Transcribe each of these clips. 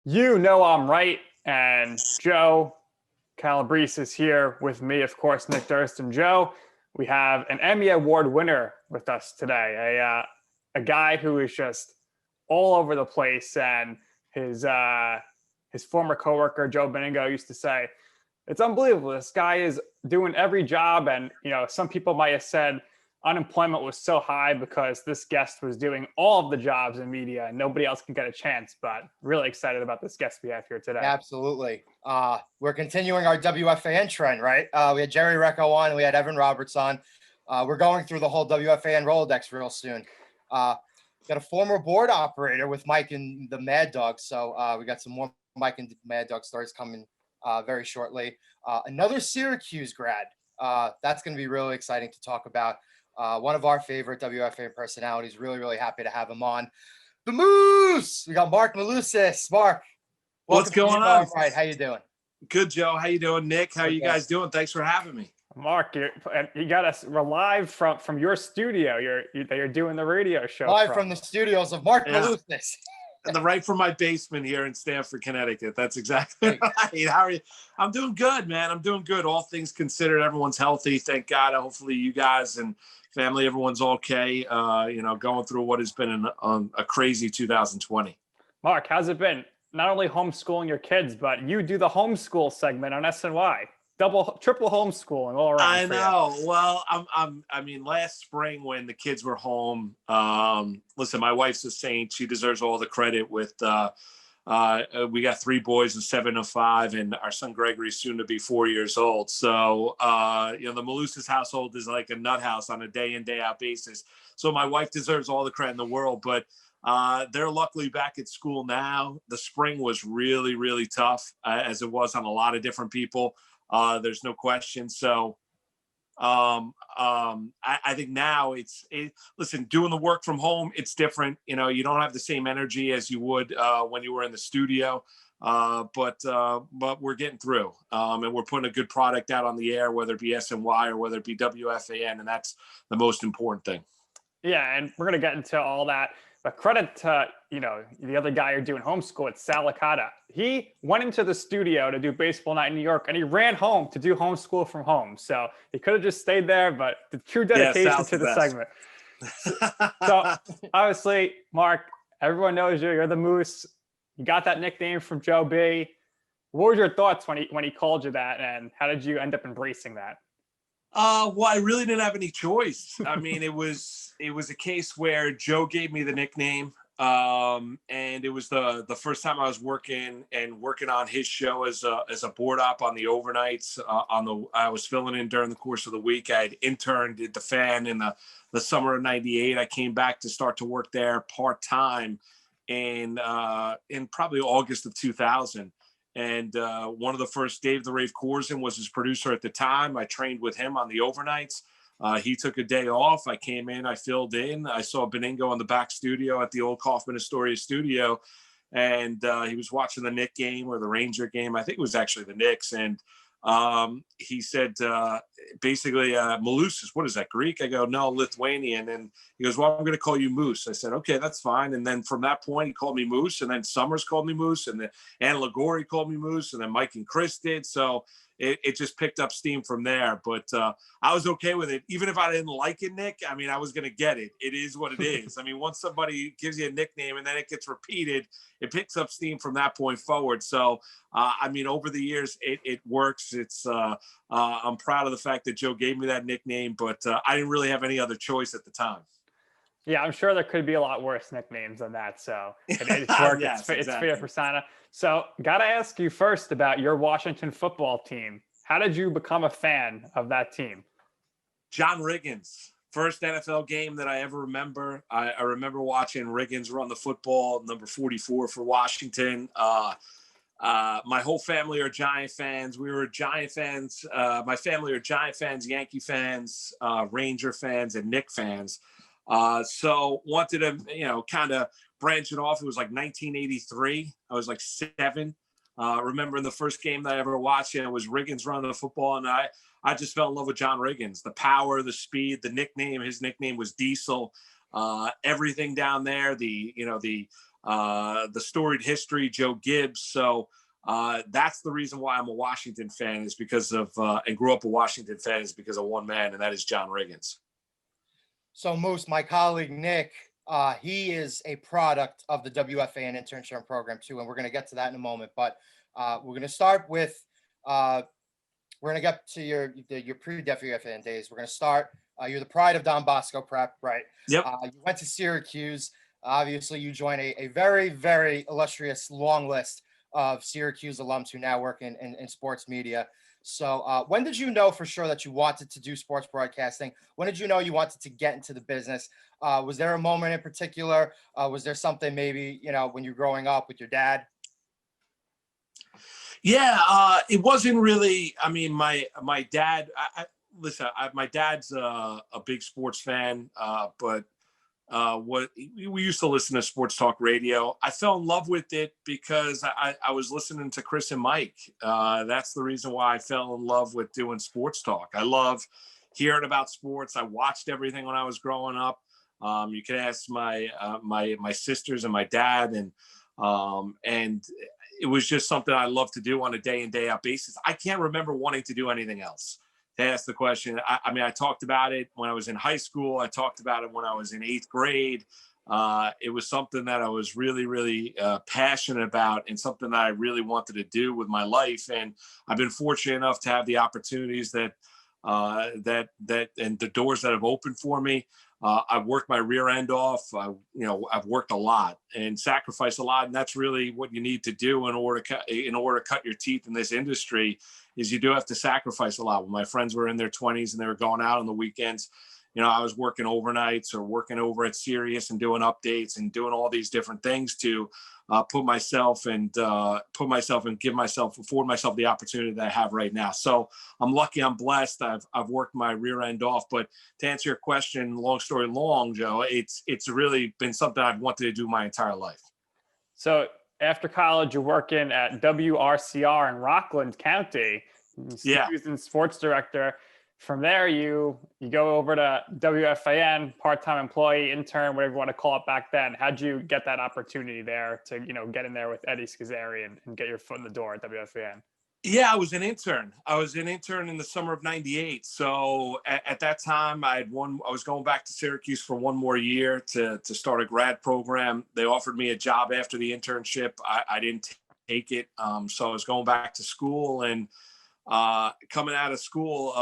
You know I'm right. And Joe Calabrese is here with me, of course, Nick Durst and Joe. We have an Emmy Award winner with us today, a guy who is just all over the place. And his former coworker Joe Beningo used to say, "It's unbelievable. This guy is doing every job." And some people might have said unemployment was so high because this guest was doing all of the jobs in media and nobody else can get a chance. But really excited about this guest we have here today. Absolutely. We're continuing our WFAN trend, right? We had Jerry Recco on, we had Evan Roberts on. We're going through the whole WFAN Rolodex real soon. Got a former board operator with Mike and the Mad Dog. So we got some more Mike and Mad Dog stories coming very shortly. Another Syracuse grad. That's going to be really exciting to talk about. One of our favorite WFAN personalities. Really, really happy to have him on. The Moose. We got Marc Malusis. Marc. What's going on? Right, how you doing? Good, Joe. How you doing, Nick? How you guys doing? Thanks for having me. Marc, you got us. We're live from your studio. You're doing the radio show live from the studios of Marc Malusis. Right from my basement here in Stamford, Connecticut. That's exactly right. How are you? I'm doing good, man. I'm doing good. All things considered, everyone's healthy. Thank God. Hopefully, you guys and family, everyone's okay. Going through what has been a crazy 2020. Marc, how's it been? Not only homeschooling your kids, but you do the homeschool segment on SNY. Triple homeschooling all around. I know. Well, I mean, last spring when the kids were home, listen, my wife's a saint. She deserves all the credit with, we got 3 boys, a 7 and 5, and our son Gregory's soon to be 4 years old. So, the Malusis household is like a nut house on a day in, day out basis. So my wife deserves all the credit in the world, but they're luckily back at school now. The spring was really, really tough, as it was on a lot of different people. There's no question. So I think now listen, doing the work from home, it's different. You don't have the same energy as you would when you were in the studio. But we're getting through, and we're putting a good product out on the air, whether it be SNY or whether it be WFAN, and that's the most important thing. Yeah, and we're going to get into all that. But credit to, the other guy you're doing homeschool, it's Sal Licata. He went into the studio to do baseball night in New York, and he ran home to do homeschool from home. So he could have just stayed there, but the true dedication to the segment. So obviously, Marc, everyone knows you. You're the Moose. You got that nickname from Joe B. What were your thoughts when he called you that, and how did you end up embracing that? Well, I really didn't have any choice. I mean, it was a case where Joe gave me the nickname, and it was the first time I was working on his show as a board op on the overnights. I was filling in during the course of the week. I had interned at the Fan in the summer of '98. I came back to start to work there part time in probably August of 2000. And one of the first, Dave the Rave Corson was his producer at the time. I trained with him on the overnights. He took a day off. I came in, I filled in. I saw Beningo on the back studio at the old Kaufman Astoria studio. And he was watching the Knicks game or the Ranger game. I think it was actually the Knicks. And he said, basically, Malusis, what is that, Greek? I go, no, Lithuanian. And he goes, well, I'm going to call you Moose. I said, okay, that's fine. And then from that point, he called me Moose. And then Summers called me Moose. And then Anna Ligori called me Moose. And then Mike and Chris did. So it just picked up steam from there. But I was okay with it. Even if I didn't like it, Nick, I mean, I was going to get it. It is what it is. I mean, once somebody gives you a nickname and then it gets repeated, it picks up steam from that point forward. So, I mean, over the years, it works. I'm proud of the fact that Joe gave me that nickname, but I didn't really have any other choice at the time. Yeah, I'm sure there could be a lot worse nicknames than that. So it's work. Yes, it's fair persona. So got to ask you first about your Washington football team. How did you become a fan of that team? John Riggins. First NFL game that I ever remember. I remember watching Riggins run the football, number 44 for Washington. My whole family are Giant fans. We were Giant fans. My family are Giant fans, Yankee fans, Ranger fans, and Knicks fans. So wanted to, kind of branch it off. It was like 1983. I was like 7. Remember the first game that I ever watched, it was Riggins running the football, and I just fell in love with John Riggins. The power, the speed, the nickname. His nickname was Diesel. everything down there, the storied history, Joe Gibbs. So that's the reason why I'm a Washington fan, is because of and grew up a Washington fan, is because of one man, and that is John Riggins. So Moose, my colleague Nick, he is a product of the WFAN internship program too, and we're going to get to that in a moment. But we're going to start with we're going to get to your pre-WFAN days. We're going to start. You're the pride of Don Bosco Prep, right? Yep. You went to Syracuse. Obviously, you joined a very, very illustrious long list of Syracuse alums who now work in sports media. So when did you know for sure that you wanted to do sports broadcasting? When did you know you wanted to get into the business? Was there a moment in particular? Was there something maybe, when you're growing up with your dad? Yeah, it wasn't really, I mean, my dad, my dad's a big sports fan, but we used to listen to sports talk radio. I fell in love with it because I was listening to Chris and Mike. That's the reason why I fell in love with doing sports talk. I love hearing about sports. I watched everything when I was growing up. You can ask my sisters and my dad, and it was just something I love to do on a day in, day out basis. I can't remember wanting to do anything else. To ask the question, I mean, I talked about it when I was in high school. I talked about it when I was in 8th grade. It was something that I was really, really passionate about, and something that I really wanted to do with my life. And I've been fortunate enough to have the opportunities that and the doors that have opened for me. I've worked my rear end off. I've worked a lot and sacrificed a lot, and that's really what you need to do in order to cut your teeth in this industry. Is you do have to sacrifice a lot. When my friends were in their 20s and they were going out on the weekends, I was working overnights or working over at Sirius and doing updates and doing all these different things to afford myself the opportunity that I have right now. So I'm lucky, I'm blessed. I've worked my rear end off. But to answer your question, long story long, Joe, it's really been something I've wanted to do my entire life. So after college, you're working at WRCR in Rockland County, student sports director. From there, you go over to WFAN, part-time employee, intern, whatever you want to call it back then. How'd you get that opportunity there to, get in there with Eddie Scazzeri and get your foot in the door at WFAN? Yeah, I was an intern. In the summer of '98. So at that time, I was going back to Syracuse for one more year to start a grad program. They offered me a job after the internship. I didn't take it. So I was going back to school, and coming out of school,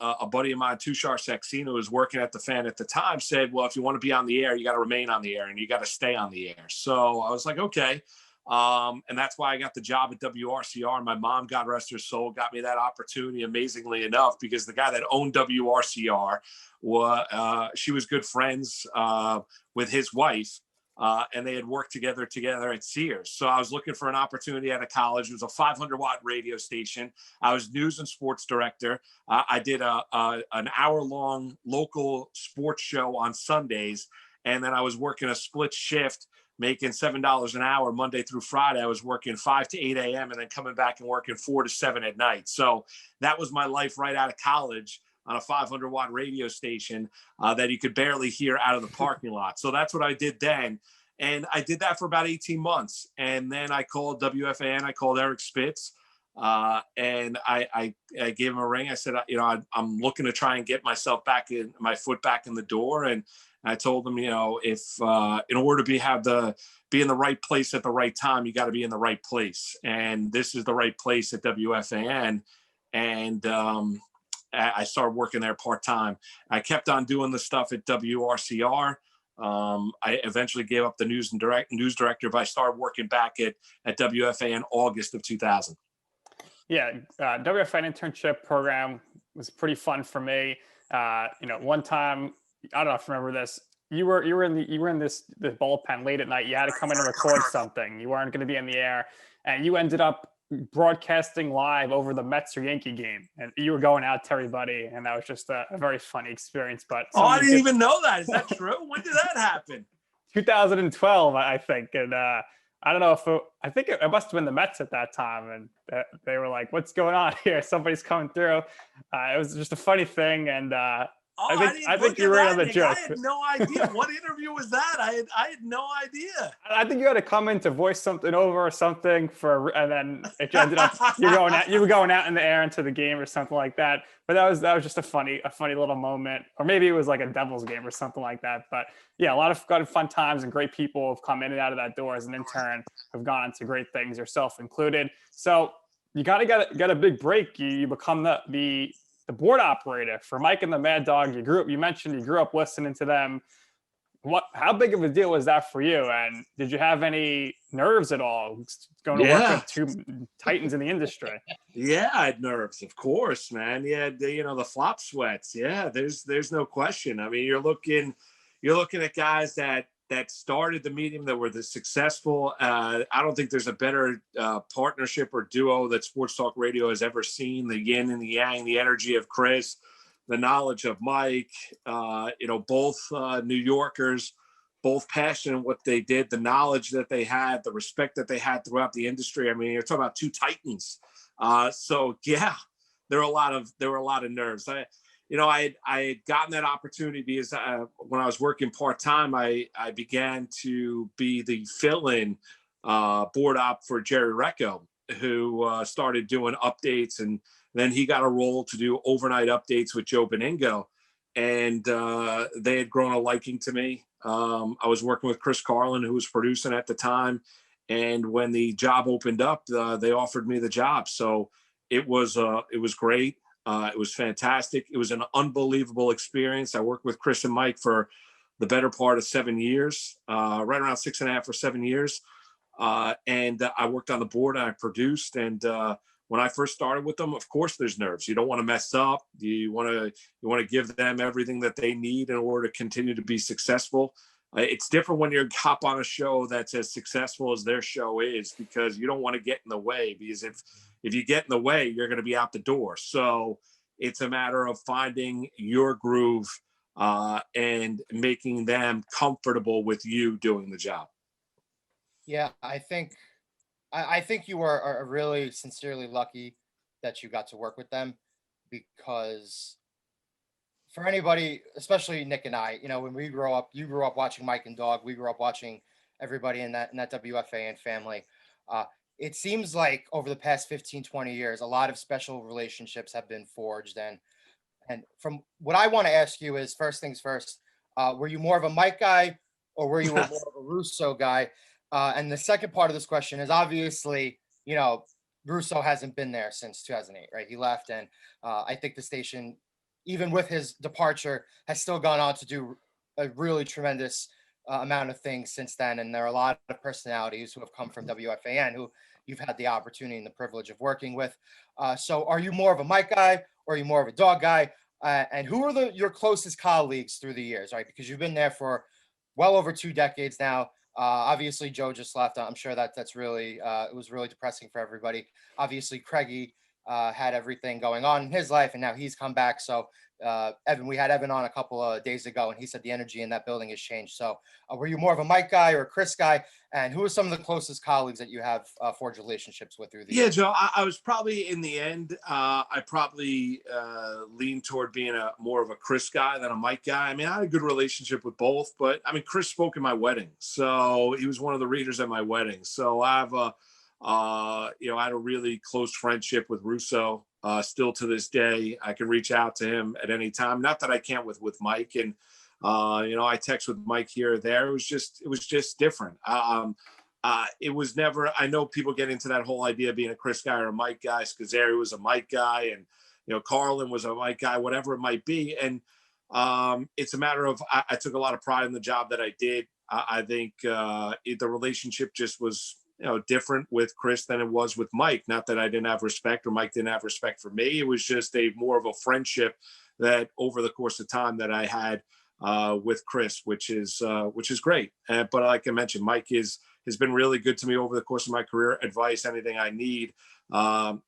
a buddy of mine, Tushar Saxena, who was working at the fan at the time, said, well, if you want to be on the air, you got to remain on the air and you got to stay on the air. So I was like, okay. And that's why I got the job at WRCR. My mom, God rest her soul, got me that opportunity, amazingly enough, because the guy that owned WRCR, she was good friends with his wife. And they had worked together at Sears. So I was looking for an opportunity at a college. It was a 500-watt radio station. I was news and sports director. I did an hour-long local sports show on Sundays. And then I was working a split shift, making $7 an hour Monday through Friday. I was working 5 to 8 a.m. and then coming back and working 4 to 7 at night. So that was my life right out of college, on a 500-watt radio station that you could barely hear out of the parking lot. So that's what I did then. And I did that for about 18 months. And then I called WFAN. I called Eric Spitz. And I gave him a ring. I said, I'm looking to try and get my foot back in the door. And I told him, if in order to be in the right place at the right time, you got to be in the right place. And this is the right place at WFAN. And I started working there part-time. I kept on doing the stuff at WRCR. I eventually gave up the news director, but I started working back at WFA in August of 2000. Yeah, WFAN internship program was pretty fun for me. One time, I don't know if you remember this. You were in this bullpen late at night. You had to come in and record something. You weren't going to be in the air, and you ended up broadcasting live over the Mets or Yankee game, and you were going out to everybody, and that was just a very funny experience. But I didn't even know that. Is that true? When did that happen? 2012, I think, and I don't know if I think it must have been the Mets at that time, and they were like, "What's going on here? Somebody's coming through." It was just a funny thing, and Oh, I think you're right on the joke. I had no idea. What interview was that? I had no idea. I think you had to come in to voice something over or something and then it ended up you were going out in the air into the game or something like that. But that was just a funny little moment, or maybe it was like a Devils game or something like that. But yeah, a lot of fun times, and great people have come in and out of that door as an intern, have gone into great things, yourself included. So you got to get a big break. You become the board operator for Mike and the Mad Dog. You mentioned you grew up listening to them. How big of a deal was that for you? And did you have any nerves at all going to work with two titans in the industry? Yeah, I had nerves, of course, man. Yeah, the flop sweats. Yeah, there's no question. I mean, you're looking at guys that started the medium, that were the successful. I don't think there's a better partnership or duo that Sports Talk Radio has ever seen. The yin and the yang, the energy of Chris, the knowledge of Mike, both New Yorkers, both passionate in what they did, the knowledge that they had, the respect that they had throughout the industry. I mean, you're talking about two titans. So yeah, there were a lot of nerves. I had gotten that opportunity because when I was working part-time, I began to be the fill-in board op for Jerry Recco, who started doing updates, and then he got a role to do overnight updates with Joe Beningo, and they had grown a liking to me. I was working with Chris Carlin, who was producing at the time, and when the job opened up, they offered me the job. So it was great. It was fantastic. It was an unbelievable experience. I worked with Chris and Mike for the better part of 7 years, right around 6.5 or 7 years. And I worked on the board and I produced. And when I first started with them, of course, there's nerves. You don't want to mess up. You want to give them everything that they need in order to continue to be successful. It's different when you hop on a show that's as successful as their show is, because you don't want to get in the way, because if you get in the way, you're going to be out the door. So it's a matter of finding your groove and making them comfortable with you doing the job. Yeah, I think you are really sincerely lucky that you got to work with them, because for anybody, especially Nick and I, when we grow up, you grew up watching Mike and Dog. We grew up watching everybody in that WFAN family. It seems like over the past 15, 20 years, a lot of special relationships have been forged. And from what I want to ask you is, first things first, were you more of a Mike guy, or were you more of a Russo guy? And the second part of this question is, obviously, Russo hasn't been there since 2008, right? He left. And I think the station, even with his departure, has still gone on to do a really tremendous amount of things since then. And there are a lot of personalities who have come from WFAN who you've had the opportunity and the privilege of working with. So are you more of a Mike guy, or are you more of a Dog guy? And who are your closest colleagues through the years, right? Because you've been there for well over 2 decades now. Obviously, Joe just left. I'm sure that's really, it was really depressing for everybody. Obviously, Craigie had everything going on in his life, and now he's come back. So Evan, we had Evan on a couple of days ago, and he said the energy in that building has changed. So were you more of a Mike guy or a Chris guy? And who are some of the closest colleagues that you have forged relationships with through the years? Joe, I was probably, in the end, I probably leaned toward being more of a Chris guy than a Mike guy. I mean, I had a good relationship with both, but I mean, Chris spoke at my wedding, so he was one of the readers at my wedding. So I have I had a really close friendship with Russo. Still to this day, I can reach out to him at any time. Not that I can't with Mike, and I text with Mike here or there. It was just different. It was never. I know people get into that whole idea of being a Chris guy or a Mike guy. Scazzeri was a Mike guy, and Carlin was a Mike guy, whatever it might be. And it's a matter of I took a lot of pride in the job that I did. I think the relationship just was different with Chris than it was with Mike. Not that I didn't have respect or Mike didn't have respect for me. It was just more of a friendship that over the course of time that I had with Chris, which is great. But like I mentioned, Mike has been really good to me over the course of my career. Advice, anything I need, I've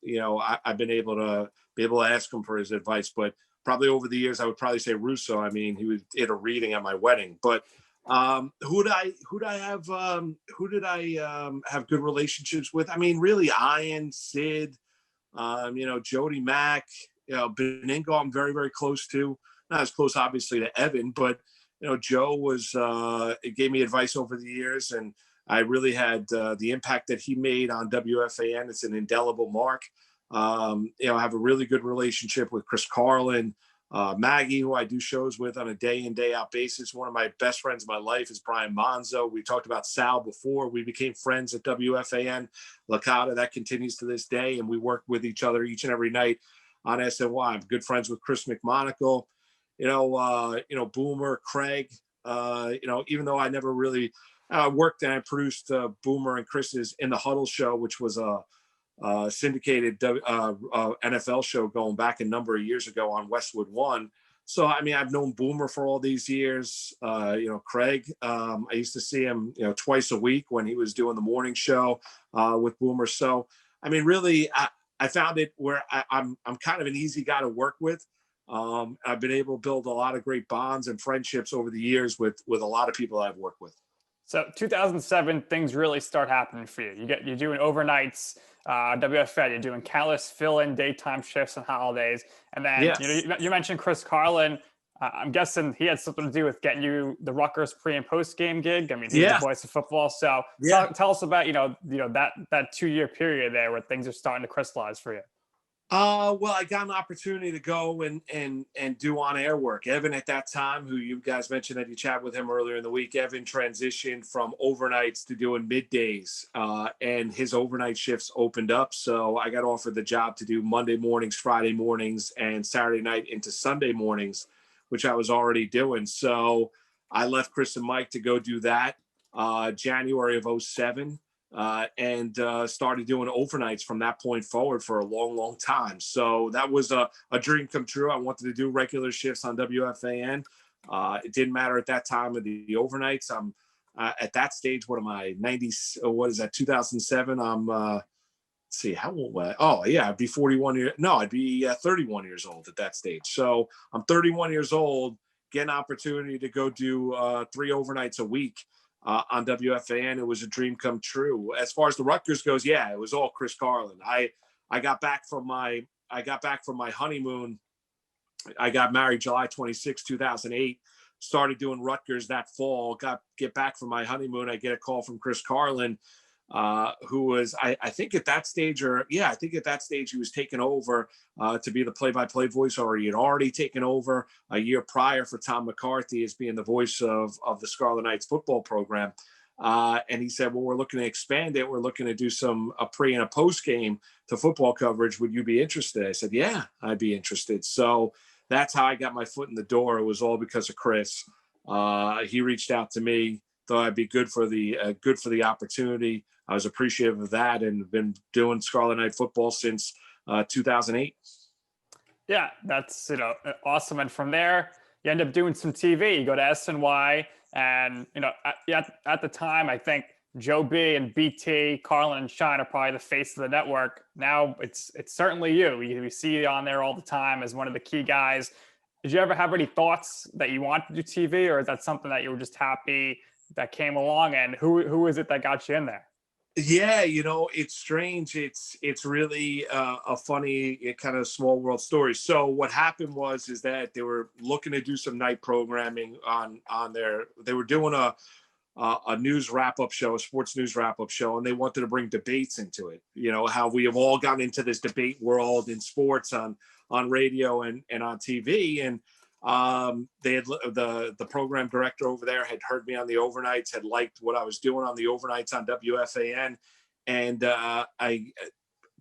been able to ask him for his advice. But probably over the years, I would probably say Russo. I mean, he did a reading at my wedding. But who did I have good relationships with? I mean, really, Ian, Sid, Jody Mack, Beningo, I'm very, very close to. not as close, obviously, to Evan, but Joe was it gave me advice over the years, and I really had the impact that he made on WFAN. It's an indelible mark. I have a really good relationship with Chris Carlin, Maggie, who I do shows with on a day in, day out basis. One of my best friends in my life is Brian Monzo. We talked about Sal before. We became friends at WFAN. Licata, that continues to this day, and we work with each other each and every night on SNY. I'm good friends with Chris McMonagle, Boomer, Craig, even though I never really worked and I produced Boomer and Chris's In the Huddle show, which was a syndicated NFL show going back a number of years ago on Westwood One. So, I mean, I've known Boomer for all these years. Craig, I used to see him, twice a week when he was doing the morning show with Boomer. So, I mean, really, I found it where I'm kind of an easy guy to work with. I've been able to build a lot of great bonds and friendships over the years with a lot of people I've worked with. So 2007, things really start happening for you. You're doing overnights, WFAN, you're doing countless fill-in daytime shifts and holidays. And then Yes. you mentioned Chris Carlin. I'm guessing he had something to do with getting you the Rutgers pre and post game gig. I mean, he's the voice of football. So tell us about, that 2-year period there where things are starting to crystallize for you. Well, I got an opportunity to go and do on-air work. Evan at that time, who you guys mentioned that you chatted with him earlier in the week, Evan transitioned from overnights to doing middays, and his overnight shifts opened up. So I got offered the job to do Monday mornings, Friday mornings, and Saturday night into Sunday mornings, which I was already doing. So I left Chris and Mike to go do that January of 2007. And started doing overnights from that point forward for a long, long time. So that was a dream come true. I wanted to do regular shifts on WFAN. It didn't matter at that time of the overnights. I'm at that stage. What am I? 90s? What is that? 2007. I'm. Let's see, how old was I? Oh yeah, I'd be 41 years. No, I'd be 31 years old at that stage. So I'm 31 years old. Get an opportunity to go do 3 overnights a week. On WFAN, it was a dream come true. As far as the Rutgers goes, it was all Chris Carlin. I got back from my honeymoon. I got married July 26, 2008. Started doing Rutgers that fall. Get back from my honeymoon. I get a call from Chris Carlin, who was I think at that stage he was taking over to be the play-by-play voice, or he had already taken over a year prior for Tom McCarthy as being the voice of the Scarlet Knights football program. And he said, well, we're looking to expand it. We're looking to do a pre and a post game to football coverage. Would you be interested? I said, yeah, I'd be interested. So that's how I got my foot in the door. It was all because of Chris. He reached out to me, thought I'd be good for the opportunity. I was appreciative of that, and been doing Scarlet Knight football since 2008. Yeah, that's awesome. And from there, you end up doing some TV. You go to SNY, and at the time, I think Joe B and BT, Carlin and Shine are probably the face of the network. Now it's certainly you. We see you on there all the time as one of the key guys. Did you ever have any thoughts that you wanted to do TV, or is that something that you were just happy that came along? And who is it that got you in there? Yeah, it's strange. It's really a funny kind of small world story. So what happened is that they were looking to do some night programming on their. They were doing a news wrap-up show, a sports news wrap-up show, and they wanted to bring debates into it. How we have all gotten into this debate world in sports on radio and on TV. And they had the program director over there had heard me on the overnights, had liked what I was doing on the overnights on WFAN. And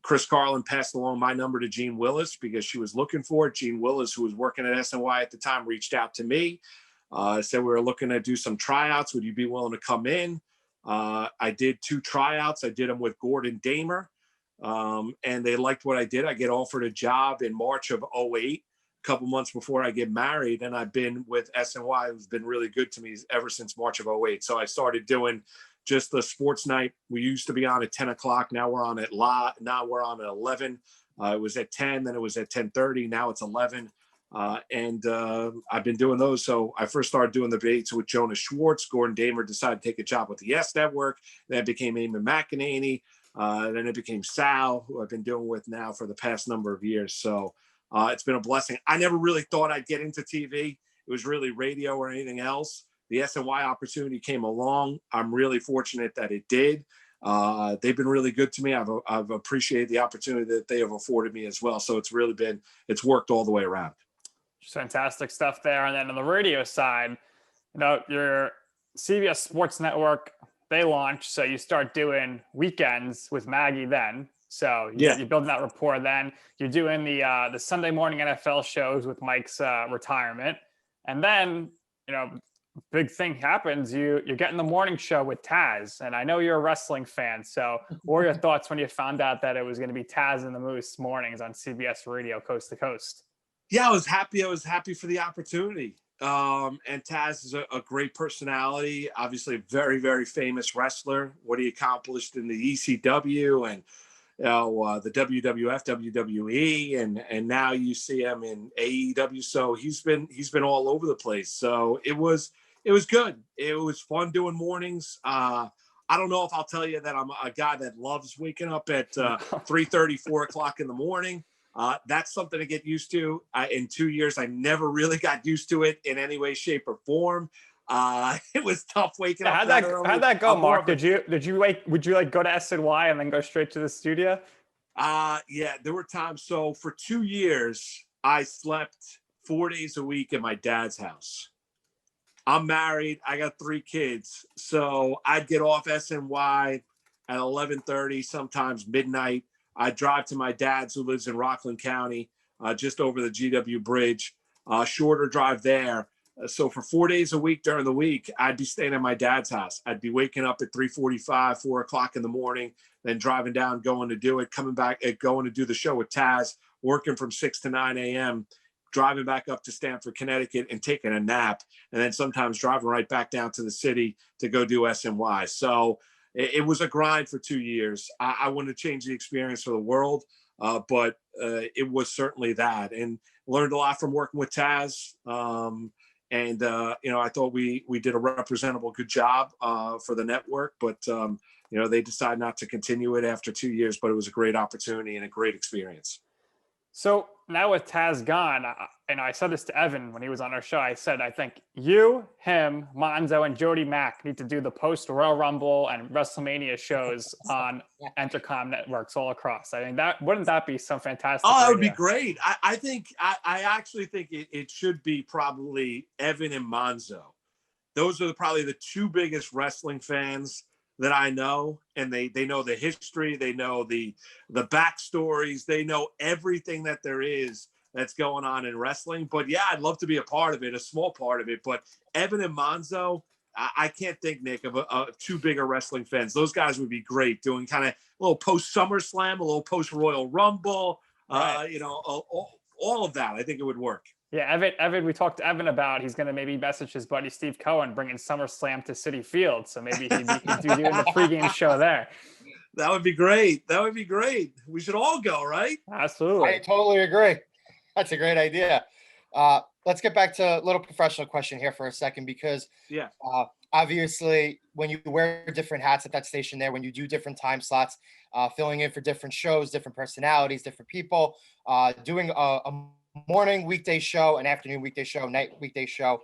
Chris Carlin passed along my number to Gene Willis because she was looking for it. Gene Willis, who was working at SNY at the time, reached out to me. Said we were looking to do some tryouts. Would you be willing to come in? I did 2 tryouts. I did them with Gordon Damer, and they liked what I did. I get offered a job in March of 2008, a couple months before I get married, and I've been with SNY, who's been really good to me ever since March of 2008. So I started doing just the sports night. We used to be on at 10 o'clock. Now we're on at 11. It was at 10, then it was at 10:30. Now it's 11. And I've been doing those. So I first started doing the debates with Jonas Schwartz. Gordon Damer decided to take a job with the Yes Network. Then it became Eamon McEnany. Then it became Sal, who I've been doing with now for the past number of years. So It's been a blessing. I never really thought I'd get into TV. It was really radio or anything else. The SNY opportunity came along. I'm really fortunate that it did. They've been really good to me. I've appreciated the opportunity that they have afforded me as well. So it's worked all the way around. Just fantastic stuff there. And then on the radio side, your CBS Sports Network, they launched. So you start doing weekends with Maggie then. So you're building that rapport then. You're doing the Sunday morning NFL shows with Mike's retirement. And then, big thing happens. You're getting the morning show with Taz. And I know you're a wrestling fan. So what were your thoughts when you found out that it was going to be Taz and the Moose mornings on CBS Radio coast to coast? Yeah, I was happy. I was happy for the opportunity. And Taz is a great personality, obviously a very, very famous wrestler. What he accomplished in the ECW and the WWF, WWE, and now you see him in AEW. So he's been all over the place. So it was good. It was fun doing mornings. I don't know if I'll tell you that I'm a guy that loves waking up at 3:30, 4 o'clock in the morning. That's something to get used to. In 2 years, I never really got used to it in any way, shape, or form. It was tough waking up. How'd that go, Mark? Would you go to SNY and then go straight to the studio? Yeah, there were times. So for 2 years, I slept 4 days a week at my dad's house. I'm married. I got 3 kids. So I'd get off SNY at 11:30, sometimes midnight. I'd drive to my dad's, who lives in Rockland County, just over the GW Bridge, shorter drive there. So for 4 days a week during the week, I'd be staying at my dad's house. I'd be waking up at 3:45, 4 o'clock in the morning, then driving down, going to do it, coming back, going to do the show with Taz, working from 6 to 9 a.m., driving back up to Stamford, Connecticut, and taking a nap, and then sometimes driving right back down to the city to go do SNY. So it was a grind for 2 years. I wouldn't change the experience for the world, but it was certainly that, and learned a lot from working with Taz. And I thought we did a representable good job for the network, but they decided not to continue it after 2 years, but it was a great opportunity and a great experience. So now with Taz gone, and I said this to Evan when he was on our show, I said, I think you, him, Monzo, and Jody Mack need to do the post-Royal Rumble and WrestleMania shows on Entercom networks all across. I mean, wouldn't that be some fantastic Oh, that idea? would be great. I actually think it should be probably Evan and Monzo. Those are probably the 2 biggest wrestling fans that I know, and they know the history, they know the backstories, they know everything that there is that's going on in wrestling. But yeah, I'd love to be a part of it, a small part of it. But Evan and Monzo, I can't think, Nick, of 2 bigger wrestling fans. Those guys would be great doing kind of a little post SummerSlam, a little post Royal Rumble, right. All of that. I think it would work. Yeah, Evan, we talked to Evan about he's going to maybe message his buddy Steve Cohen bringing SummerSlam to Citi Field. So maybe he'd be doing the pregame show there. That would be great. That would be great. We should all go, right? Absolutely. I totally agree. That's a great idea. Let's get back to a little professional question here for a second, because obviously when you wear different hats at that station there, when you do different time slots, filling in for different shows, different personalities, different people, doing a morning weekday show, an afternoon weekday show, night weekday show,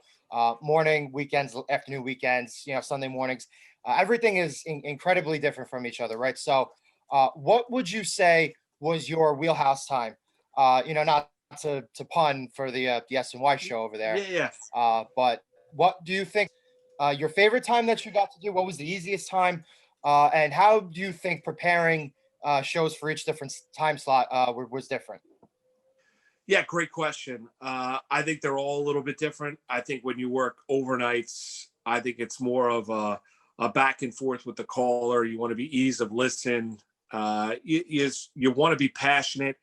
morning, weekends, afternoon, weekends, Sunday mornings. Everything is incredibly different from each other, right? So what would you say was your wheelhouse time? Not to pun for the SNY show over there. Yeah. But what do you think your favorite time that you got to do? What was the easiest time? And how do you think preparing shows for each different time slot was different? Yeah, great question. I think they're all a little bit different. I think when you work overnights, I think it's more of a back and forth with the caller. You want to be ease of listen. You want to be passionate,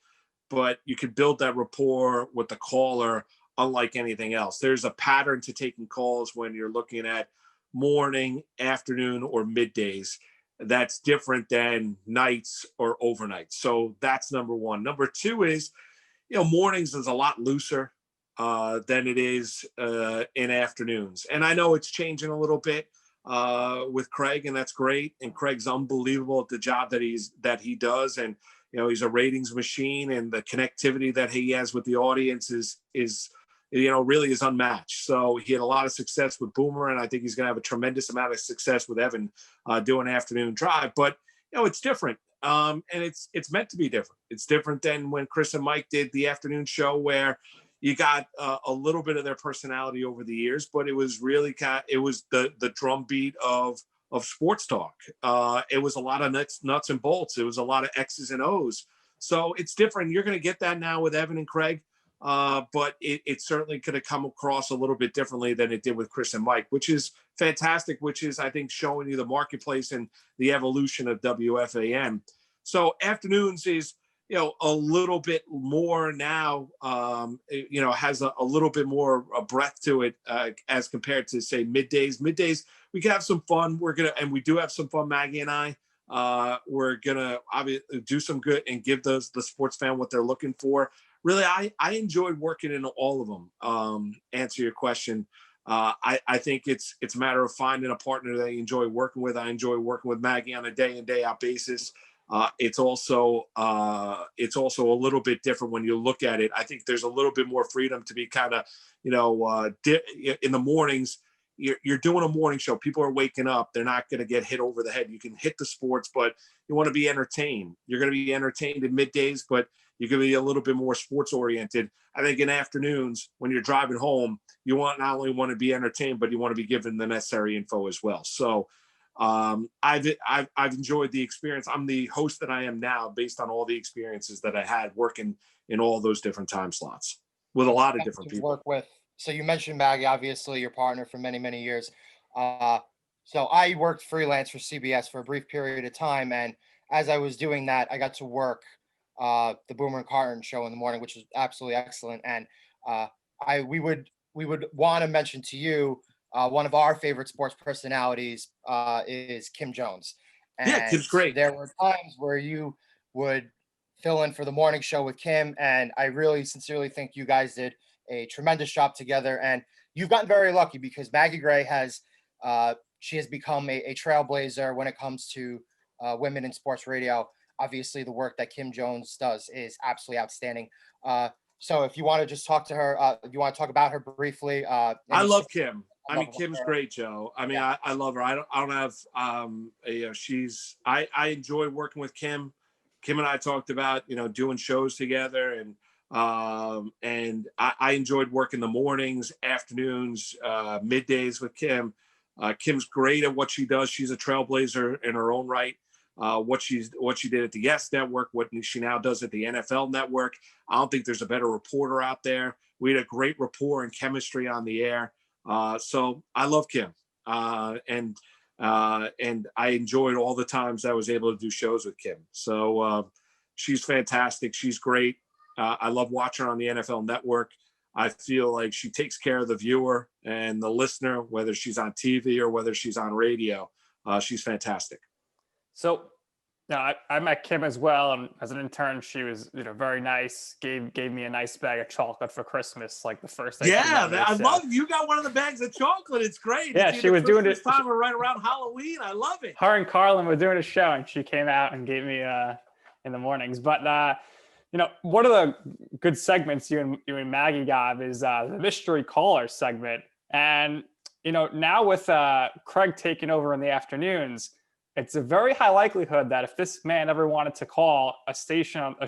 but you can build that rapport with the caller unlike anything else. There's a pattern to taking calls when you're looking at morning, afternoon, or middays. That's different than nights or overnights. So that's number one. Number 2 is, mornings is a lot looser than it is in afternoons. And I know it's changing a little bit. with Craig, and that's great. And Craig's unbelievable at the job that he does, and he's a ratings machine, and the connectivity that he has with the audience is really is unmatched. So he had a lot of success with Boomer, and I think he's going to have a tremendous amount of success with Evan doing Afternoon Drive. But it's different, and it's meant to be different. It's different than when Chris and Mike did the afternoon show, where you got a little bit of their personality over the years, but it was really it was the drumbeat of sports talk. It was a lot of nuts and bolts. It was a lot of X's and O's. So it's different. You're going to get that now with Evan and Craig, but it certainly could have come across a little bit differently than it did with Chris and Mike, which is fantastic, which is, I think, showing you the marketplace and the evolution of WFAN. So afternoons is, a little bit more now, has a little bit more breadth to it as compared to, say, middays. Middays, we can have some fun. We do have some fun, Maggie and I. We're going to obviously do some good and give the sports fan what they're looking for. Really, I enjoyed working in all of them. Answer your question. I think it's a matter of finding a partner that you enjoy working with. I enjoy working with Maggie on a day in, day out basis. It's also a little bit different when you look at it. I think there's a little bit more freedom to be kind of, in the mornings. You're doing a morning show. People are waking up. They're not going to get hit over the head. You can hit the sports, but you want to be entertained. You're going to be entertained in middays, but you're going to be a little bit more sports oriented. I think in afternoons, when you're driving home, you not only want to be entertained, but you want to be given the necessary info as well. So I've enjoyed the experience. I'm the host that I am now based on all the experiences that I had working in all those different time slots with a lot of different people. Work with. So you mentioned Maggie, obviously your partner for many, many years. So I worked freelance for CBS for a brief period of time. And as I was doing that, I got to work the Boomer and Carton show in the morning, which was absolutely excellent. And we would want to mention to you, one of our favorite sports personalities is Kim Jones. And yeah, Kim's great. There were times where you would fill in for the morning show with Kim, and I really sincerely think you guys did a tremendous job together. And you've gotten very lucky because Maggie Gray has become a trailblazer when it comes to women in sports radio. Obviously, the work that Kim Jones does is absolutely outstanding. So if you want to just talk to her, if you want to talk about her briefly. I love Kim. I mean, Kim's great, Joe. I mean, yeah. I love her. I don't have, I enjoy working with Kim. Kim and I talked about, doing shows together, and I enjoyed working the mornings, afternoons, middays with Kim. Kim's great at what she does. She's a trailblazer in her own right. What she did at the Yes Network, what she now does at the NFL Network. I don't think there's a better reporter out there. We had a great rapport and chemistry on the air. So I love Kim, and I enjoyed all the times I was able to do shows with Kim. So she's fantastic. She's great. I love watching her on the NFL Network. I feel like she takes care of the viewer and the listener, whether she's on TV or whether she's on radio. She's fantastic. So I met Kim as well, and as an intern, she was very nice. Gave me a nice bag of chocolate for Christmas, like the first day. Yeah, I love you got one of the bags of chocolate. It's great. Yeah, she was doing it time right around Halloween. I love it. Her and Carlin were doing a show, and she came out and gave me in the mornings. But one of the good segments you and Maggie got is the mystery caller segment, and now with Craig taking over in the afternoons, it's a very high likelihood that if this man ever wanted to call a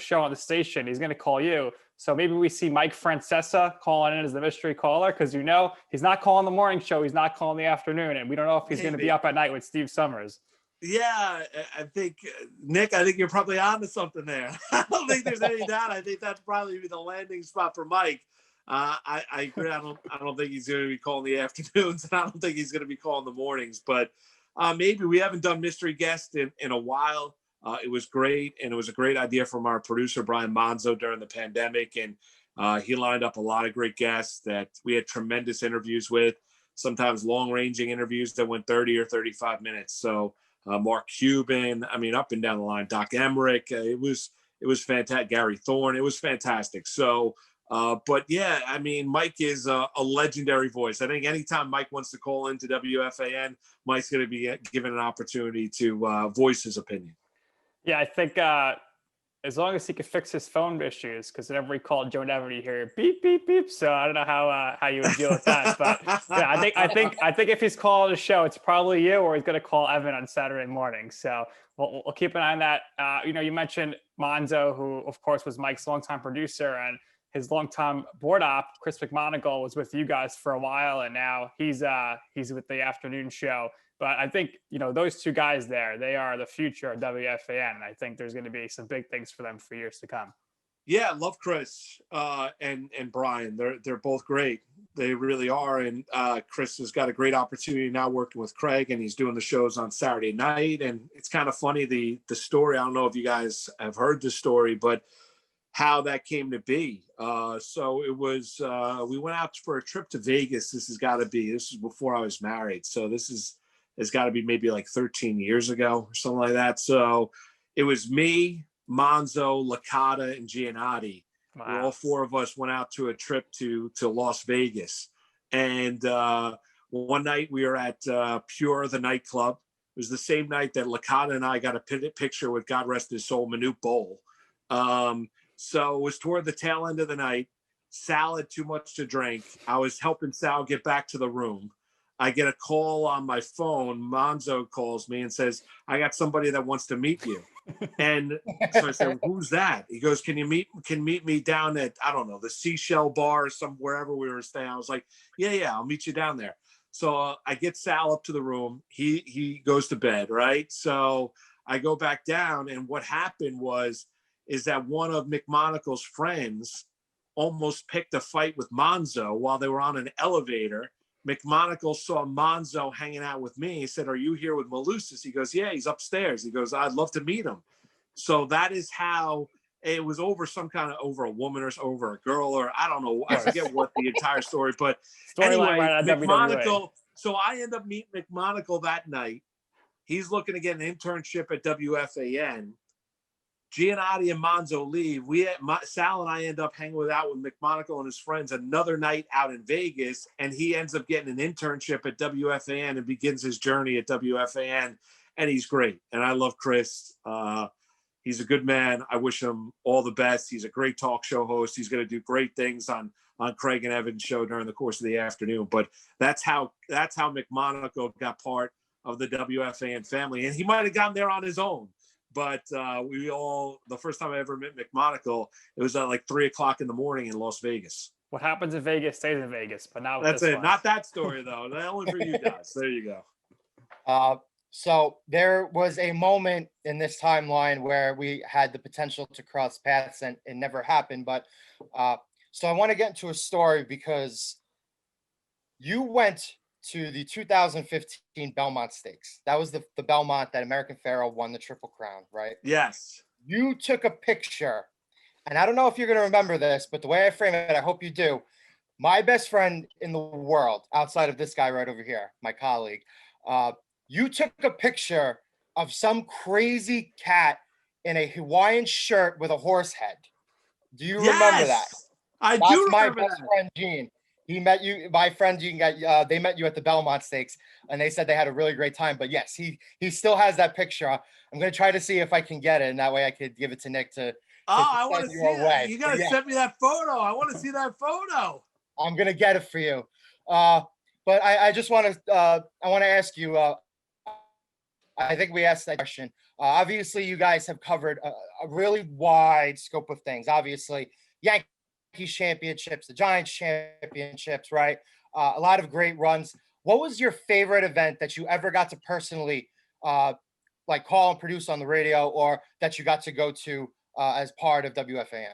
show on the station, he's going to call you. So maybe we see Mike Francesa calling in as the mystery caller, because he's not calling the morning show, he's not calling the afternoon, and we don't know if he's going to be up at night with Steve Summers. Yeah, I think, Nick, you're probably on to something there. I don't think there's any doubt. I think that's probably the landing spot for Mike. I agree. I don't think he's going to be calling the afternoons, and I don't think he's going to be calling the mornings, but maybe. We haven't done mystery guest in a while. It was great, and it was a great idea from our producer, Brian Monzo, during the pandemic, and he lined up a lot of great guests that we had tremendous interviews with, sometimes long-ranging interviews that went 30 or 35 minutes. So Mark Cuban, up and down the line, Doc Emmerich, it was fantastic. Gary Thorne, it was fantastic. So But yeah, I mean, Mike is a legendary voice. I think anytime Mike wants to call into WFAN, Mike's going to be given an opportunity to voice his opinion. Yeah, I think as long as he could fix his phone issues, because whenever we call Joe Neville, you hear beep beep beep. So I don't know how you would deal with that, but yeah, I think if he's calling the show, it's probably you, or he's going to call Evan on Saturday morning. So we'll keep an eye on that. You mentioned Monzo, who of course was Mike's longtime producer, and his longtime board op, Chris McMonagle, was with you guys for a while, and now he's with the afternoon show. But I think, those two guys there, they are the future of WFAN. And I think there's going to be some big things for them for years to come. Yeah, love Chris and Brian. They're both great. They really are. And Chris has got a great opportunity now working with Craig, and he's doing the shows on Saturday night. And it's kind of funny, the story. I don't know if you guys have heard the story, but how that came to be. So it was, we went out for a trip to Vegas. This is before I was married. So it's got to be maybe like 13 years ago or something like that. So it was me, Monzo, Licata, and Giannotti. Wow. All four of us went out to a trip to Las Vegas. And one night we were at Pure, the nightclub. It was the same night that Licata and I got a picture with, God rest his soul, Manute Bol. So it was toward the tail end of the night. Sal had too much to drink. I was helping Sal get back to the room. I get a call on my phone. Monzo calls me and says, I got somebody that wants to meet you. And so I said, who's that? He goes, can meet me down at, I don't know, the Seashell Bar or wherever we were staying. I was like, yeah, I'll meet you down there. So I get Sal up to the room. He goes to bed, right? So I go back down, and what happened is that one of McMonacle's friends almost picked a fight with Monzo while they were on an elevator. McMonagle saw Monzo hanging out with me. He said, are you here with Malusis? He goes, yeah, he's upstairs. He goes, I'd love to meet him. So that is how it was, over a woman or over a girl, or I don't know. I forget what the entire story, but anyway, McMonagle. So I end up meeting McMonagle that night. He's looking to get an internship at WFAN. Giannotti and Monzo leave. Sal and I end up hanging out with McMonagle and his friends another night out in Vegas, and he ends up getting an internship at WFAN and begins his journey at WFAN, and he's great. And I love Chris. He's a good man. I wish him all the best. He's a great talk show host. He's going to do great things on Craig and Evan's show during the course of the afternoon. But that's how McMonagle got part of the WFAN family, and he might have gotten there on his own. But the first time I ever met McMonagle, it was at like 3:00 in the morning in Las Vegas. What happens in Vegas stays in Vegas, but now that's it. Not that story though. Only for you guys. There you go. So there was a moment in this timeline where we had the potential to cross paths, and it never happened. But so I want to get into a story because you went to the 2015 Belmont Stakes. That was the Belmont that American Pharoah won the Triple Crown, right? Yes. You took a picture, and I don't know if you're going to remember this, but the way I frame it, I hope you do. My best friend in the world, outside of this guy right over here, my colleague, you took a picture of some crazy cat in a Hawaiian shirt with a horse head. Do you remember that? I That's do remember my best friend, Gene. He met you, my friend Gene. They met you at the Belmont Stakes, and they said they had a really great time. But yes, he still has that picture. I'm going to try to see if I can get it, and that way I could give it to Nick to. I want to see it. You got to send me that photo. I want to see that photo. I'm going to get it for you. But I just want to. I want to ask you. I think we asked that question. Obviously, you guys have covered a really wide scope of things. Obviously, Yankees championships, the Giants championships, right? A lot of great runs. What was your favorite event that you ever got to personally like call and produce on the radio, or that you got to go to as part of WFAN?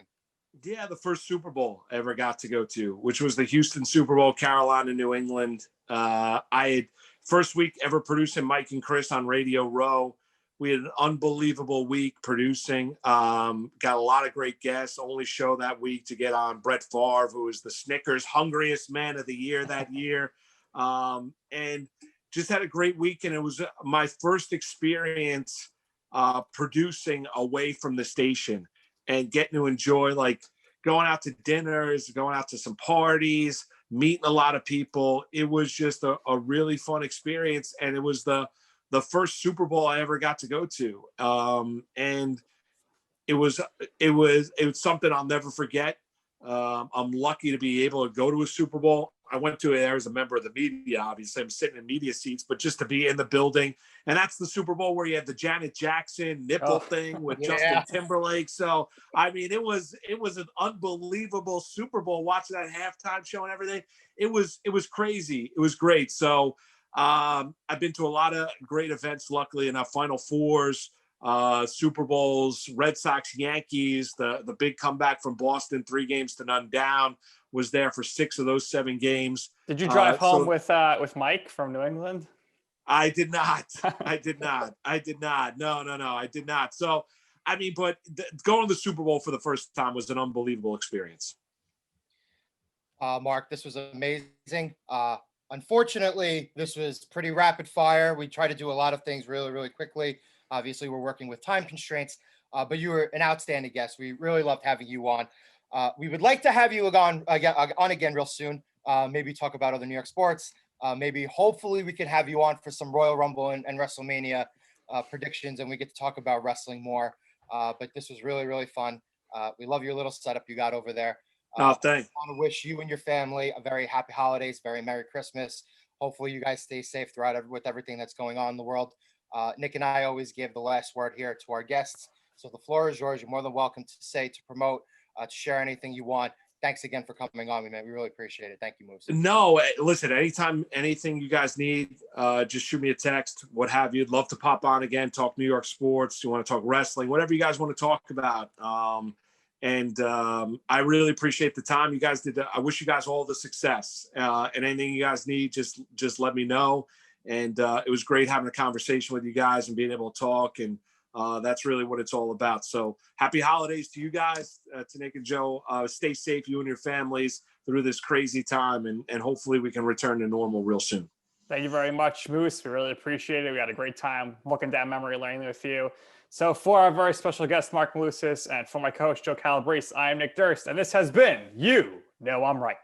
Yeah, the first Super Bowl I ever got to go to, which was the Houston Super Bowl, Carolina, New England. I had first week ever producing Mike and Chris on Radio Row. We had an unbelievable week producing. Got a lot of great guests. Only show that week to get on Brett Favre, who was the Snickers hungriest man of the year that year. And just had a great week. And it was my first experience producing away from the station and getting to enjoy, like, going out to dinners, going out to some parties, meeting a lot of people. It was just a really fun experience. And it was the first Super Bowl I ever got to go to. And it was something I'll never forget. I'm lucky to be able to go to a Super Bowl. I went to it there as a member of the media. Obviously, I'm sitting in media seats, but just to be in the building, and that's the Super Bowl where you had the Janet Jackson nipple thing with Justin Timberlake. So, I mean, it was an unbelievable Super Bowl. Watching that halftime show and everything, it was crazy. It was great. So, I've been to a lot of great events. Luckily enough, Final Fours, Super Bowls, Red Sox, Yankees, the big comeback from Boston, 3-0 down, was there for 6 of those 7 games. Did you drive home with Mike from New England? I did not. I did not. No, I did not. So, I mean, but going to the Super Bowl for the first time was an unbelievable experience. Marc, this was amazing. Unfortunately, this was pretty rapid fire. We tried to do a lot of things really, really quickly. Obviously, we're working with time constraints, but you were an outstanding guest. We really loved having you on. We would like to have you on again real soon. Maybe talk about other New York sports. Maybe hopefully we could have you on for some Royal Rumble and WrestleMania predictions, and we get to talk about wrestling more. But this was really, really fun. We love your little setup you got over there. Thanks. I want to wish you and your family a very happy holidays, very Merry Christmas. Hopefully you guys stay safe throughout with everything that's going on in the world. Nick and I always give the last word here to our guests. So the floor is yours. You're more than welcome to say, to promote, to share anything you want. Thanks again for coming on, man. We really appreciate it. Thank you, Moose. No, listen, anytime, anything you guys need, just shoot me a text, what have you. I'd love to pop on again, talk New York sports. You want to talk wrestling, whatever you guys want to talk about. I really appreciate the time you guys did. I wish you guys all the success, and anything you guys need, just let me know. And it was great having a conversation with you guys and being able to talk. And that's really what it's all about. So happy holidays to you guys, to Nick and Joe. Stay safe, you and your families, through this crazy time. And hopefully we can return to normal real soon. Thank you very much, Moose. We really appreciate it. We had a great time looking down memory lane with you. So for our very special guest, Marc Malusis, and for my co-host, Joe Calabrese, I am Nick Durst, and this has been You Know I'm Right.